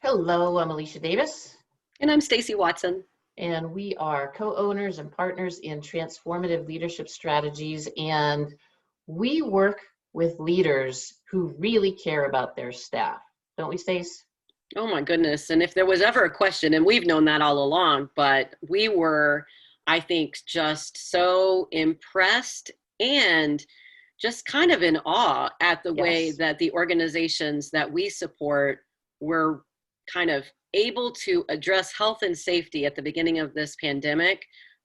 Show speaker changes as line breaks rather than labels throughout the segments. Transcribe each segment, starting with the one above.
Hello, I'm Alicia Davis,
And I'm Stacy Watson.
and we are co-owners and partners in Transformative Leadership Strategies, and we work with leaders who really care about their staff. Don't we, Stace?
Oh my goodness. And if there was ever a question, and we've known that all along, but we were, I think, just so impressed and just kind of in awe at the way
Yes,
that the organizations that we support were kind of able to address health and safety at the beginning of this pandemic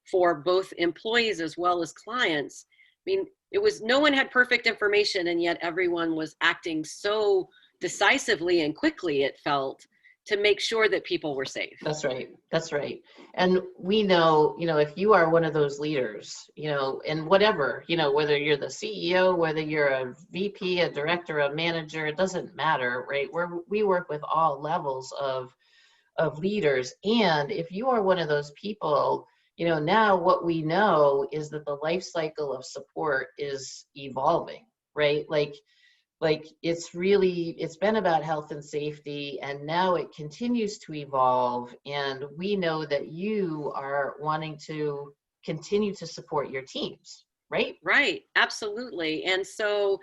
for both employees as well as clients. I mean, it was no one had perfect information, and yet everyone was acting so decisively and quickly, it felt, to make sure that people were safe.
that's right. That's right. And we know, if you are one of those leaders, and whatever, whether you're the CEO, whether you're a VP, a director, a manager, it doesn't matter, right? We work with all levels of leaders. And if you are one of those people, now what we know is that the life cycle of support is evolving, right? Like it's been about health and safety, and now it continues to evolve. And we know that you are wanting to continue to support your teams, right?
Right, absolutely. And so,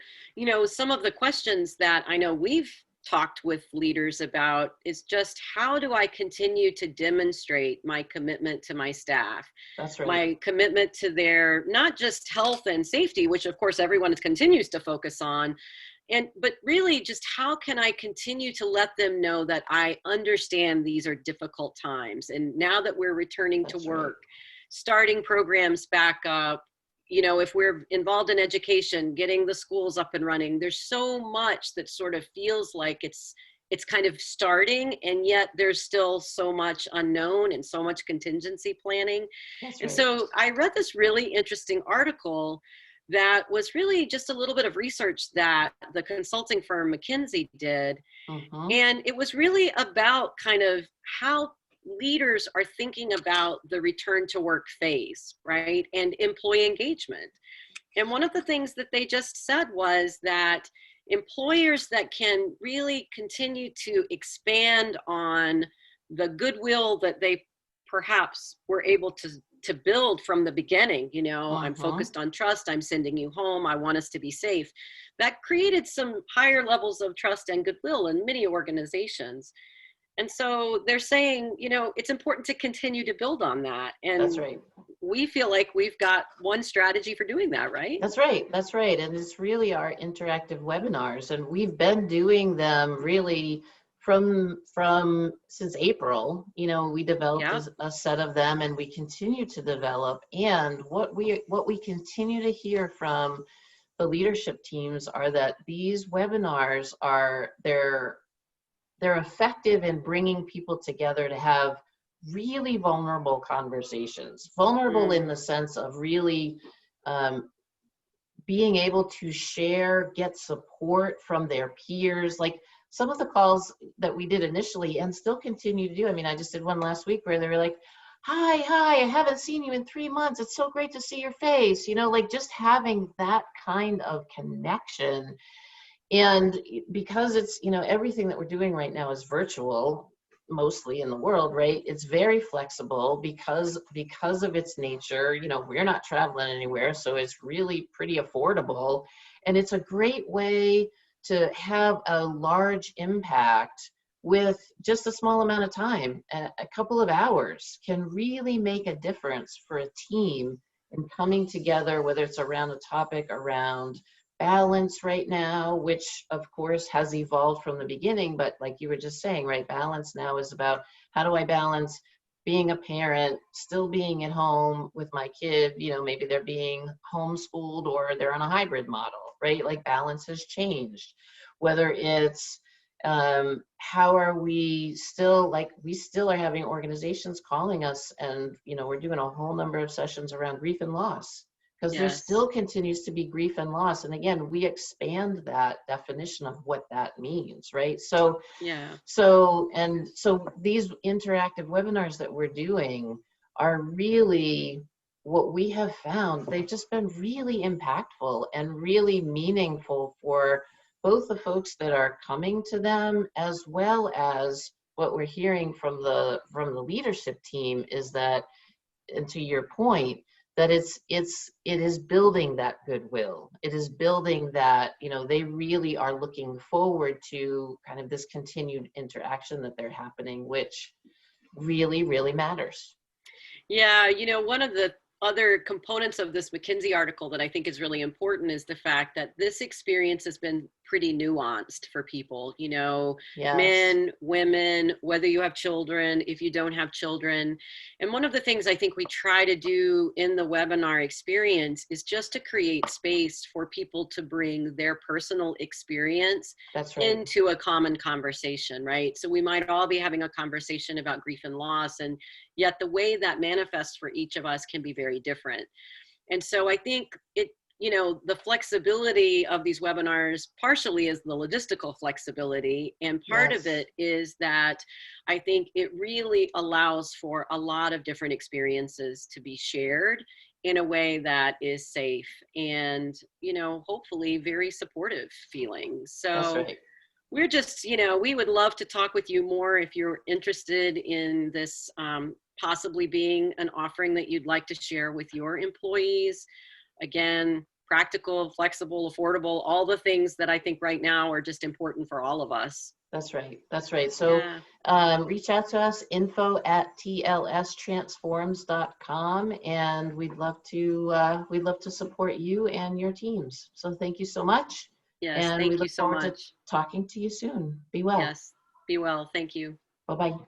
some of the questions that I know we've talked with leaders about is just how do I continue to demonstrate my commitment to my staff,
That's right.
my commitment to their not just health and safety, which of course everyone continues to focus on, but really just how can I continue to let them know that I understand these are difficult times. And now that we're returning to
That's right.
work, starting programs back up, if we're involved in education, getting the schools up and running, there's so much that sort of feels like it's kind of starting, and yet there's still so much unknown and so much contingency planning.
That's
And
right.
so I read this really interesting article that was really just a little bit of research that the consulting firm McKinsey did.
Mm-hmm.
And it was really about kind of how leaders are thinking about the return to work phase, right? And employee engagement. And one of the things that they just said was that employers that can really continue to expand on the goodwill that they perhaps were able to build from the beginning, I'm
Mm-hmm.
focused on trust, I'm sending you home, I want us to be safe. That created some higher levels of trust and goodwill in many organizations. And so they're saying, it's important to continue to build on that.
That's
And
right.
we feel like we've got one strategy for doing that, right?
That's right. That's right. And it's really our interactive webinars, and we've been doing them really from since April. We developed
Yeah.
a set of them, and we continue to develop. And what we continue to hear from the leadership teams are that these webinars they're effective in bringing people together to have really vulnerable conversations. Vulnerable in the
Mm,
sense of really um, being able to share, get support from their peers. Like some of the calls that we did initially and still continue to do. I mean, I just did one last week where they were like, hi, I haven't seen you in 3 months. It's so great to see your face. Like just having that kind of connection. And because it's, everything that we're doing right now is virtual, mostly in the world, right? It's very flexible because of its nature. We're not traveling anywhere, so it's really pretty affordable. And it's a great way to have a large impact with just a small amount of time. A couple of hours can really make a difference for a team in coming together, whether it's around a topic around balance right now, which of course has evolved from the beginning, but like you were just saying, right, balance now is about how do I balance being a parent, still being at home with my kid, maybe they're being homeschooled or they're on a hybrid model, right? Like balance has changed. Whether it's how are we still, like we still are having organizations calling us, and we're doing a whole number of sessions around grief and loss, because there
yes.
still continues to be grief and loss. And again, we expand that definition of what that means, right?
Yeah.
So these interactive webinars that we're doing are really what we have found. They've just been really impactful and really meaningful for both the folks that are coming to them as well as what we're hearing from the leadership team is that, and to your point, that it is building that goodwill. It is building that, you know, they really are looking forward to kind of this continued interaction that they're happening, which really, really matters.
Yeah, you know, one of the other components of this McKinsey article that I think is really important is the fact that this experience has been pretty nuanced for people, you know,
Yes,
men, women, whether you have children, if you don't have children. And one of the things I think we try to do in the webinar experience is just to create space for people to bring their personal experience
that's right.
into a common conversation, right? So we might all be having a conversation about grief and loss, and yet the way that manifests for each of us can be very different. And so I think it, you know, the flexibility of these webinars partially is the logistical flexibility, and part of
Yes,
it is that I think it really allows for a lot of different experiences to be shared in a way that is safe and, you know, hopefully very supportive feeling.
that's
So
right.
we're just, you know, we would love to talk with you more if you're interested in this, possibly being an offering that you'd like to share with your employees. Again, practical, flexible, affordable, all the things that I think right now are just important for all of us.
That's right. That's right. So
Yeah.
reach out to us, info@tlstransforms.com, and we'd love to support you and your teams. So thank you so much,
Yes.
and we
Thank you
look
so
forward to
much.
talking to you soon. Be well.
Yes. Be well. Thank you.
Bye bye.